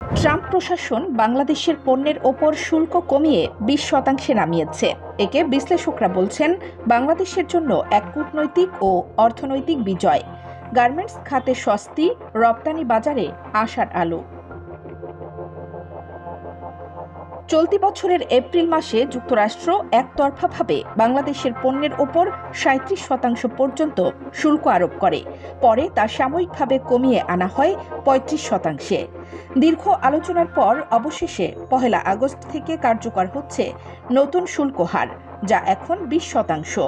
Trump প্রশাসন বাংলাদেশের পণ্যের ওপর শুল্ক কমিয়ে 20% নামিয়েছে। একে বিশ্লেষকরা বলছেন বাংলাদেশের জন্য এক কূটনৈতিক ও অর্থনৈতিক বিজয়। গার্মেন্টস খাতে স্বস্তি, রপ্তানি বাজারে আশার আলো। চলতি বছরের এপ্রিল মাসে যুক্তরাষ্ট্র একতরফাভাবে বাংলাদেশের পণ্যের ওপর 37% পর্যন্ত শুল্ক আরোপ করে। পরে তা সাময়িকভাবে কমিয়ে আনা হয় 35%। দীর্ঘ আলোচনার পর অবশেষে 1 আগস্ট থেকে কার্যকর হচ্ছে নতুন শুল্ক হার, যা এখন 20%।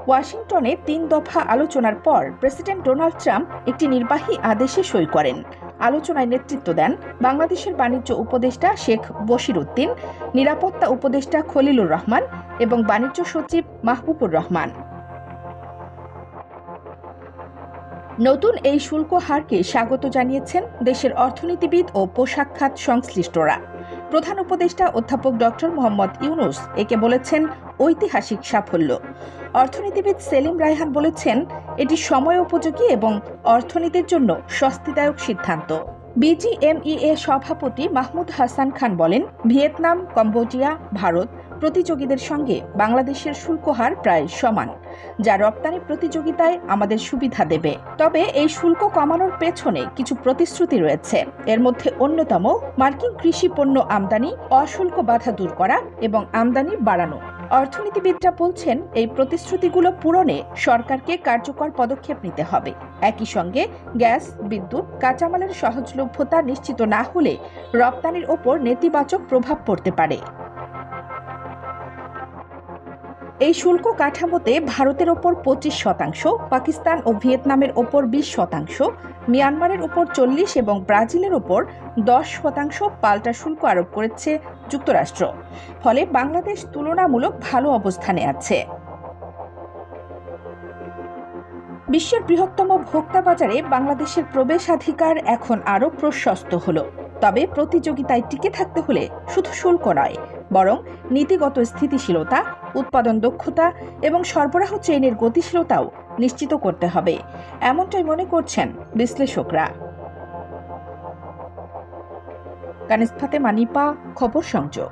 ওয়াশিংটনে 3 দফা আলোচনার পর প্রেসিডেন্ট ডোনাল্ড ট্রাম্প একটি নির্বাহী আদেশে সই করেন। আলোচনায় নেতৃত্ব দেন বাংলাদেশের বাণিজ্য উপদেষ্টা শেখ বশির উদ্দিন, নিরাপত্তা উপদেষ্টা খলিলুর রহমান এবং বাণিজ্য সচিব মাহবুবুর রহমান। নতুন এই শুল্ক হারকে স্বাগত জানিয়েছেন দেশের অর্থনীতিবিদ ও পোশাক খাত সংশ্লিষ্টরা। প্রধান উপদেষ্টা অধ্যাপক ডক্টর মোহাম্মদ ইউনুস একে বলেছেন ঐতিহাসিক সাফল্য। অর্থনীতিবিদ সেলিম রায়হান বলেছেন এটি সময় উপযোগী এবং অর্থনীতির জন্য স্বস্তিদায়ক সিদ্ধান্ত। বিজিএমইএ সভাপতি মাহমুদ হাসান খান বলেন, ভিয়েতনাম, কম্বোডিয়া, ভারত প্রতিযোগীদের সঙ্গে বাংলাদেশের শুল্ক হার প্রায় সমান, যা রপ্তানি প্রতিযোগিতায় আমাদের সুবিধা দেবে। তবে এই শুল্ক কমানোর পেছনে কিছু প্রতিশ্রুতি রয়েছে। এর মধ্যে অন্যতম মার্কিন কৃষি পণ্য আমদানি, অশুল্ক বাধা দূর করা এবং আমদানি বাড়ানো। অর্থনীতিবিদরা বলছেন এই প্রতিশ্রুতিগুলো পূরণে সরকারকে কার্যকর পদক্ষেপ নিতে হবে। একই সঙ্গে গ্যাস, বিদ্যুৎ, কাঁচামালের সহজলভ্যতা নিশ্চিত না হলে রপ্তানির ওপর নেতিবাচক প্রভাব পড়তে পারে। এই শুল্ক কাঠামোতে ভারতের ওপর 25%, পাকিস্তান ও ভিয়েতনামের ওপর 20%, মিয়ানমারের ওপর 40% এবং ব্রাজিলের ওপর 10% পাল্টা শুল্ক আরোপ করেছে যুক্তরাষ্ট্র। ফলে বাংলাদেশ তুলনামূলক ভালো অবস্থানে আছে। বিশ্বের বৃহত্তম ভোক্তা বাজারে বাংলাদেশের প্রবেশাধিকার এখন আরও প্রশস্ত হলো। তবে প্রতিযোগিতায় টিকে থাকতে হলে শুধু শুল্ক নয়, বরং নীতিগত স্থিতিশীলতা, উৎপাদন দক্ষতা এবং সরবরাহ চেইনের গতিশীলতাও নিশ্চিত করতে হবে, এমনটাই মনে করছেন বিশ্লেষকরা। কানিজ ফাতেমা নিপা, খবর সংযোগ।